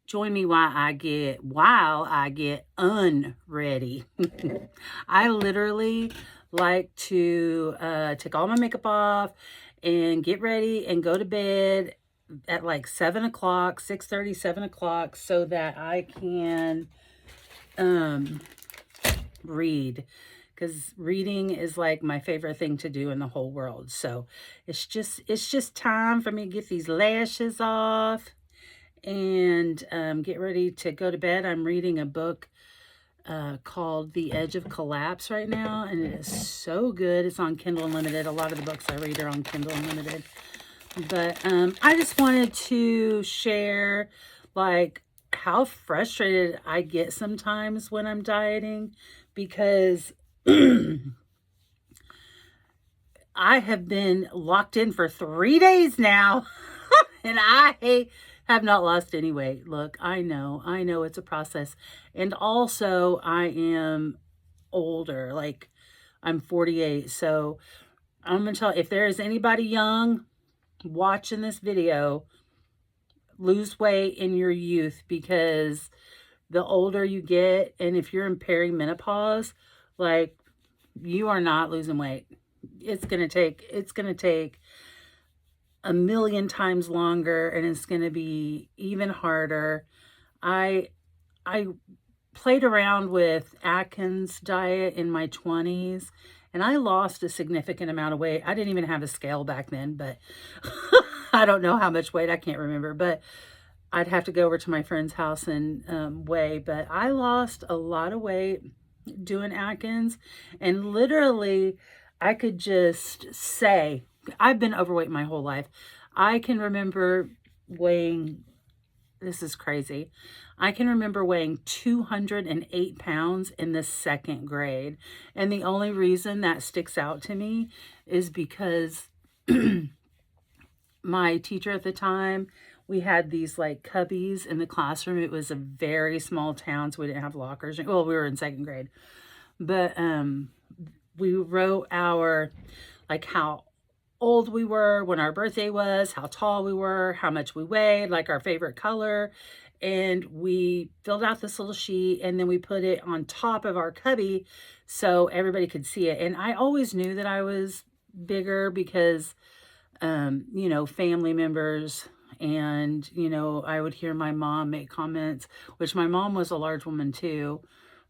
Join me while I get unready. I literally like to take all my makeup off and get ready and go to bed at like 7 o'clock, 6:30, 7 o'clock, so that I can um, read. Because reading is like my favorite thing to do in the whole world. So it's just time for me to get these lashes off and get ready to go to bed. I'm reading a book called The Edge of Collapse right now, and it is so good. It's on Kindle Unlimited. A lot of the books I read are on Kindle Unlimited. But I just wanted to share, like, how frustrated I get sometimes when I'm dieting because I have been locked in for 3 days now. And I have not lost any weight. Look, I know it's a process. And also, I am older. Like, I'm 48. So, I'm going to tell, if there is anybody young watching this video, lose weight in your youth, because the older you get, and if you're in perimenopause, like, you are not losing weight. It's going to take a million times longer, and it's going to be even harder. I I played around with Atkins diet in my 20s, and I lost a significant amount of weight. I didn't even have a scale back then, but I don't know how much weight, I can't remember, but I'd have to go over to my friend's house and weigh. But I lost a lot of weight doing Atkins, and literally I could just say I've been overweight my whole life. I can remember weighing, this is crazy. I can remember weighing 208 pounds in the second grade. And the only reason that sticks out to me is because my teacher at the time, we had these like cubbies in the classroom. It was a very small town, so we didn't have lockers. Well, we were in second grade. But we wrote our, like, how old we were, when our birthday was, how tall we were, how much we weighed, like our favorite color. And we filled out this little sheet, and then we put it on top of our cubby so everybody could see it. And I always knew that I was bigger because, family members, and, I would hear my mom make comments, which my mom was a large woman too.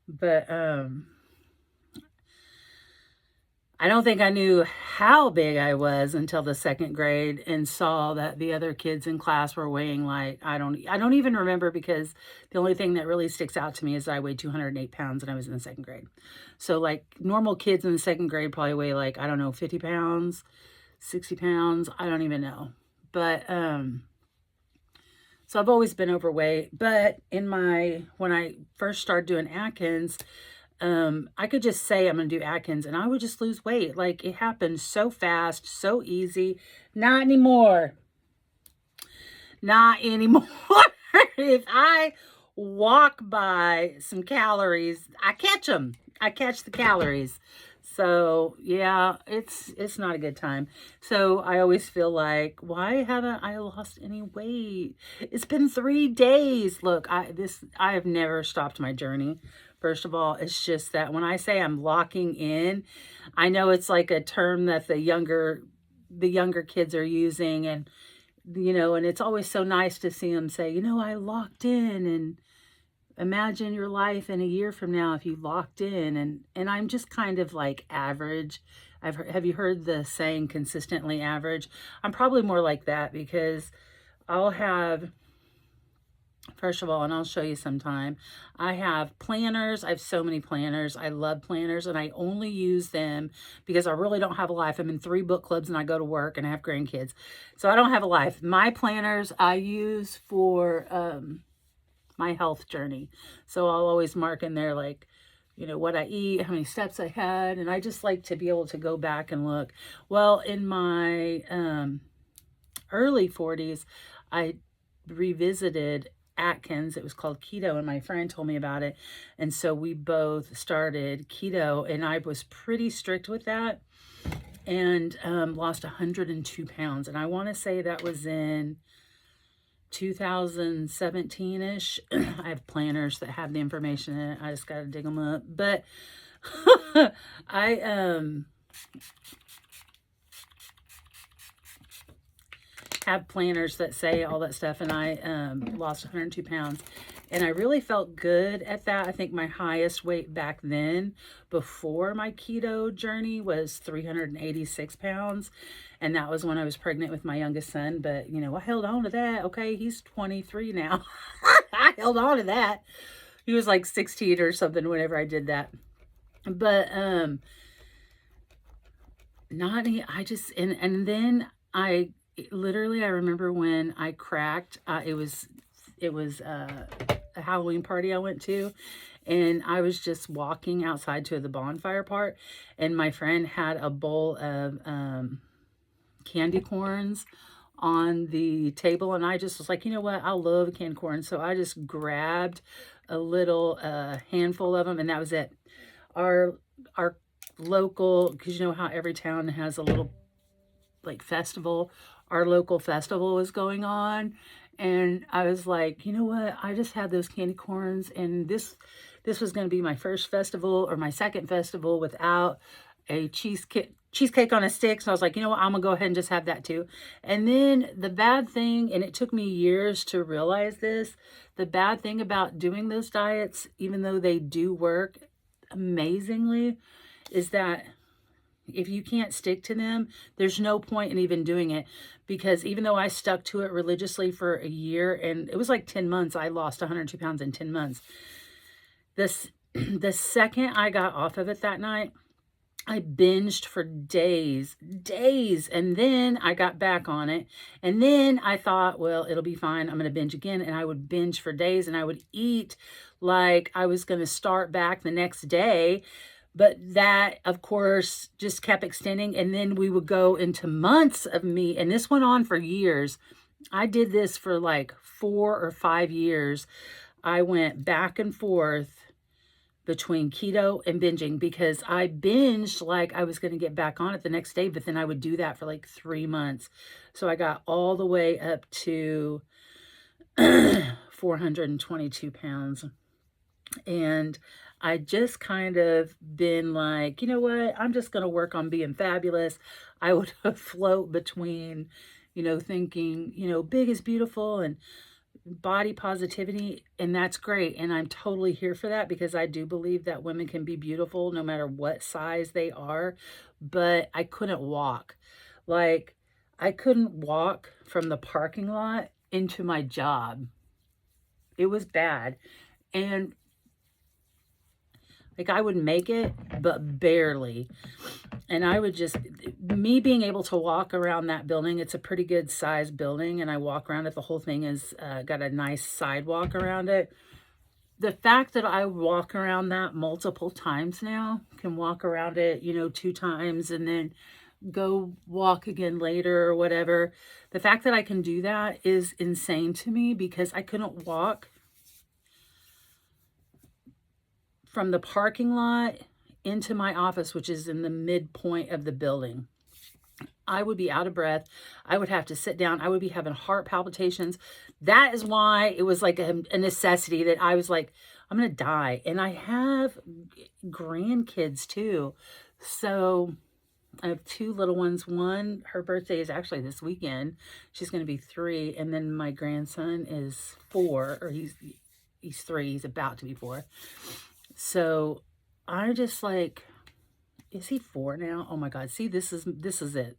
But I don't think I knew how big I was until the second grade, and saw that the other kids in class were weighing, like, I don't even remember, because the only thing that really sticks out to me is I weighed 208 pounds and I was in the second grade. So, like, normal kids in the second grade probably weigh, like, I don't know, 50 pounds, 60 pounds. I don't even know. But so I've always been overweight. But when I first started doing Atkins, I could just say I'm going to do Atkins and I would just lose weight. Like, it happened so fast, so easy. Not anymore. Not anymore. If I walk by some calories, I catch them. I catch the calories. So, yeah, it's not a good time. So, I always feel like, why haven't I lost any weight? It's been 3 days. Look, I have never stopped my journey. First of all, it's just that when I say I'm locking in, I know it's like a term that the younger kids are using, and and it's always so nice to see them say, I locked in, and imagine your life in a year from now if you locked in. And I'm just kind of like average. Have you heard the saying consistently average? I'm probably more like that, because I'll have, first of all, and I'll show you sometime, I have planners. I have so many planners. I love planners, and I only use them because I really don't have a life. I'm in 3 book clubs, and I go to work, and I have grandkids. So I don't have a life. My planners I use for my health journey. So I'll always mark in there, like, what I eat, how many steps I had, and I just like to be able to go back and look. Well, in my early 40s, I revisited Atkins. It was called keto, and my friend told me about it. And so we both started keto, and I was pretty strict with that, and lost 102 pounds. And I want to say that was in 2017-ish. I have planners that have the information in it. I just got to dig them up. But I have planners that say all that stuff, and I lost 102 pounds. And I really felt good at that. I think my highest weight back then, before my keto journey, was 386 pounds. And that was when I was pregnant with my youngest son. But, you know, I held on to that. Okay, he's 23 now. I held on to that. He was like 16 or something whenever I did that. But, not, I just, and then I literally, I remember when I cracked, it was a Halloween party I went to, and I was just walking outside to the bonfire part, and my friend had a bowl of candy corns on the table, and I just was like, you know what, I love candy corn. So I just grabbed a little handful of them, and that was it. Our local, because you know how every town has a little like festival, our local festival was going on, and I was like, you know what, I just had those candy corns, and this was going to be my first festival, or my second festival, without a cheesecake on a stick. So I was like, you know what, I'm gonna go ahead and just have that too. And then the bad thing, and it took me years to realize this, the bad thing about doing those diets, even though they do work amazingly, is that if you can't stick to them, there's no point in even doing it. Because even though I stuck to it religiously for a year, and it was like 10 months, I lost 102 pounds in 10 months. The second I got off of it that night, I binged for days, and then I got back on it, and then I thought, well, it'll be fine, I'm going to binge again, and I would binge for days, and I would eat like I was going to start back the next day, but that, of course, just kept extending, and then we would go into months of meat, and this went on for years. I did this for like 4 or 5 years. I went back and forth between keto and binging, because I binged like I was going to get back on it the next day, but then I would do that for like 3 months. So I got all the way up to 422 pounds. And I just kind of been like, you know what, I'm just going to work on being fabulous. I would float between, you know, thinking, you know, big is beautiful and body positivity, and that's great, and I'm totally here for that, because I do believe that women can be beautiful no matter what size they are. But I couldn't walk. Like, I couldn't walk from the parking lot into my job. It was bad. And like, I would make it, but barely. And I would just, me being able to walk around that building, it's a pretty good sized building, and I walk around it. The whole thing is got a nice sidewalk around it. The fact that I walk around that multiple times now, can walk around it, you know, 2 times and then go walk again later or whatever. The fact that I can do that is insane to me, because I couldn't walk from the parking lot into my office, which is in the midpoint of the building. I would be out of breath. I would have to sit down. I would be having heart palpitations. That is why it was like a necessity, that I was like, I'm going to die. And I have grandkids too. So I have 2 little ones. One, her birthday is actually this weekend. She's going to be 3. And then my grandson is 4, or he's 3. He's about to be 4. So I just like, is he 4 now? Oh my God. See, this is it.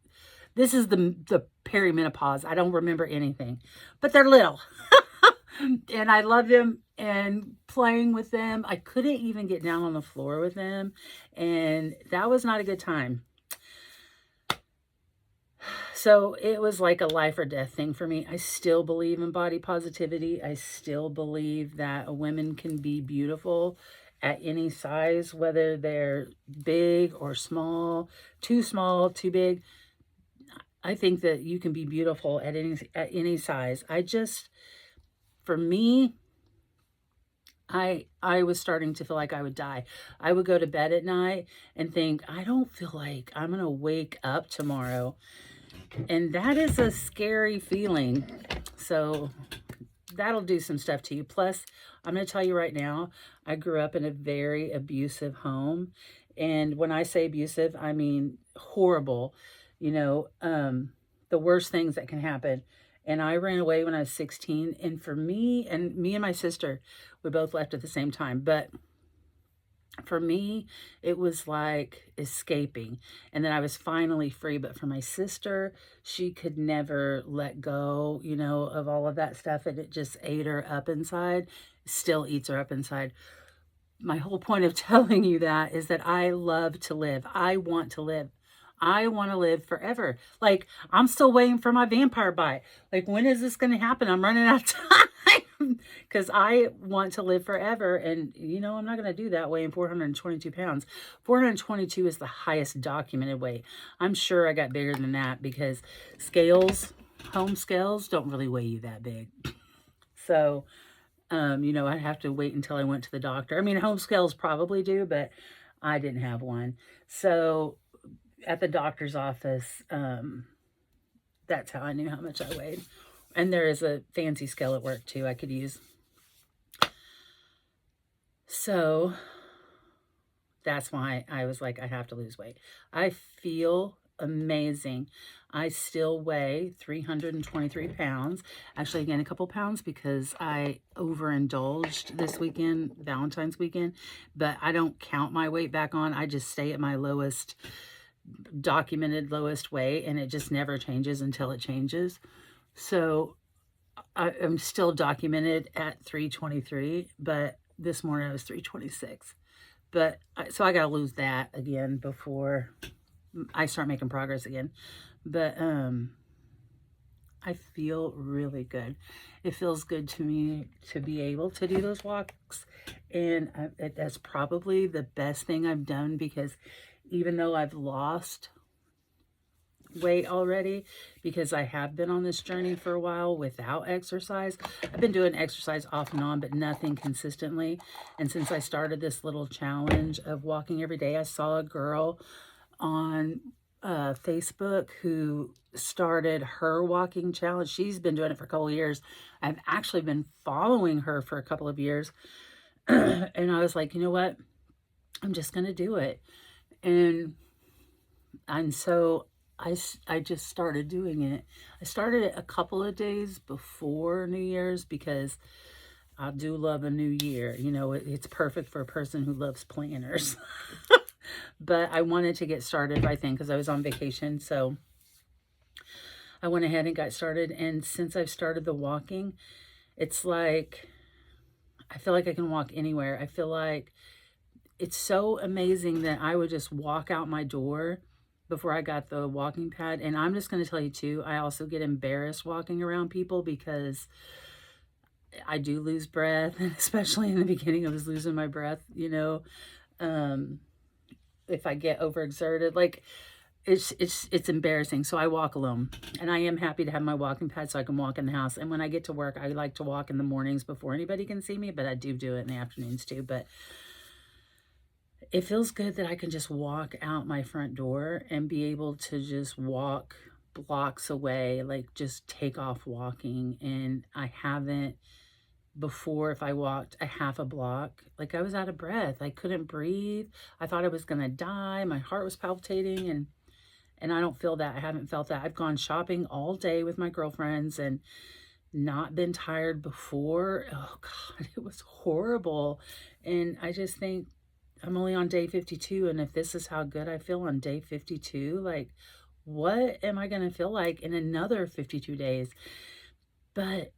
This is the perimenopause. I don't remember anything, but they're little. And I love them and playing with them. I couldn't even get down on the floor with them, and that was not a good time. So it was like a life or death thing for me. I still believe in body positivity. I still believe that a woman can be beautiful at any size, whether they're big or small, too big. I think that you can be beautiful at any size. I just, for me, I was starting to feel like I would die. I would go to bed at night and think, I don't feel like I'm going to wake up tomorrow. And that is a scary feeling. So that'll do some stuff to you. Plus, I'm going to tell you right now, I grew up in a very abusive home. And when I say abusive, I mean horrible, you know, the worst things that can happen. And I ran away when I was 16. And for me and my sister, we both left at the same time. But for me, it was like escaping. And then I was finally free. But for my sister, she could never let go, you know, of all of that stuff. And it just ate her up inside, still eats her up inside. My whole point of telling you that is that I love to live. I want to live. I want to live forever. Like, I'm still waiting for my vampire bite. Like, when is this going to happen? I'm running out of time because I want to live forever. And, you know, I'm not going to do that weighing 422 pounds. 422 is the highest documented weight. I'm sure I got bigger than that because scales, home scales, don't really weigh you that big. So, you know, I'd have to wait until I went to the doctor. I mean, home scales probably do, but I didn't have one. So at the doctor's office, that's how I knew how much I weighed. And there is a fancy scale at work too I could use. So that's why I was like, I have to lose weight. I feel amazing. I still weigh 323 pounds. Actually, I gained a couple pounds because I overindulged this weekend, Valentine's weekend. But I don't count my weight back on. I just stay at my lowest, documented lowest weight, and it just never changes until it changes. So I'm still documented at 323, but this morning I was 326. But so I got to lose that again before I start making progress again. But I feel really good. It feels good to me to be able to do those walks. And that's probably the best thing I've done because even though I've lost weight already, because I have been on this journey for a while without exercise. I've been doing exercise off and on, but nothing consistently. And since I started this little challenge of walking every day, I saw a girl on Facebook who started her walking challenge. She's been doing it for a couple of years. I've actually been following her for a couple of years. And I was like, you know what? I'm just going to do it. And so I just started doing it. I started it a couple of days before New Year's because I do love a new year. You know, it's perfect for a person who loves planners. But I wanted to get started right then because I was on vacation. So I went ahead and got started. And since I've started the walking, it's like, I feel like I can walk anywhere. I feel like it's so amazing that I would just walk out my door before I got the walking pad. And I'm just going to tell you too, I also get embarrassed walking around people because I do lose breath. And especially in the beginning, I was losing my breath, you know, if I get overexerted, like it's embarrassing. So I walk alone, and I am happy to have my walking pad so I can walk in the house. And when I get to work, I like to walk in the mornings before anybody can see me, but I do it in the afternoons too. But it feels good that I can just walk out my front door and be able to just walk blocks away, like just take off walking. And I haven't before. If I walked a half a block, like I was out of breath. I couldn't breathe. I thought I was going to die. My heart was palpitating, and I don't feel that. I haven't felt that. I've gone shopping all day with my girlfriends and not been tired before. Oh God, it was horrible. And I just think I'm only on day 52. And if this is how good I feel on day 52, like what am I going to feel like in another 52 days? But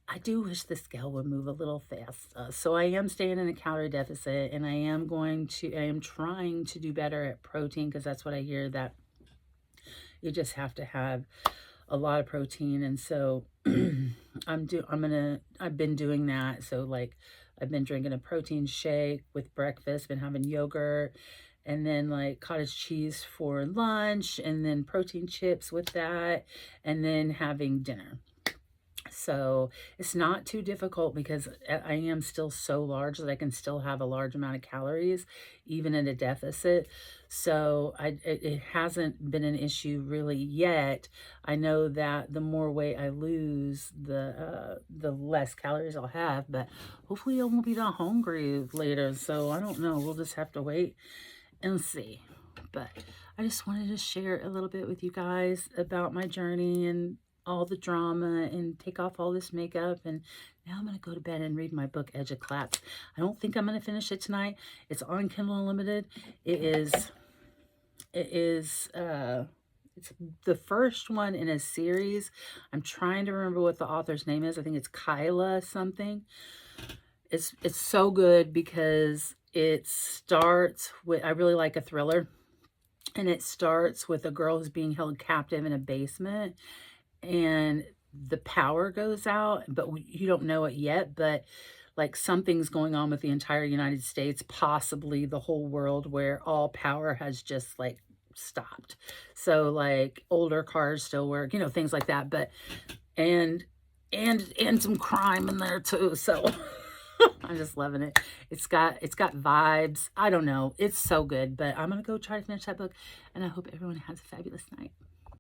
I do wish the scale would move a little faster. So I am staying in a calorie deficit, and I am trying to do better at protein because that's what I hear, that you just have to have a lot of protein. And so I've been doing that. So like I've been drinking a protein shake with breakfast, been having yogurt, and then like cottage cheese for lunch, and then protein chips with that, and then having dinner. So it's not too difficult because I am still so large that I can still have a large amount of calories, even in a deficit. So it hasn't been an issue really yet. I know that the more weight I lose, the less calories I'll have, but hopefully I won't be that hungry later. So I don't know. We'll just have to wait and see. But I just wanted to share a little bit with you guys about my journey and all the drama and take off all this makeup. And now I'm going to go to bed and read my book, Edge of Collapse. I don't think I'm going to finish it tonight. It's on Kindle Unlimited. It's the first one in a series. I'm trying to remember what the author's name is. I think it's Kyla something. It's so good because it starts with, I really like a thriller, and it starts with a girl who's being held captive in a basement, and the power goes out, but you don't know it yet, but like something's going on with the entire United States, possibly the whole world, where all power has just like stopped. So like older cars still work, you know, things like that, but and some crime in there too. So I'm just loving it. It's got vibes. I don't know. It's so good, but I'm going to go try to finish that book, and I hope everyone has a fabulous night.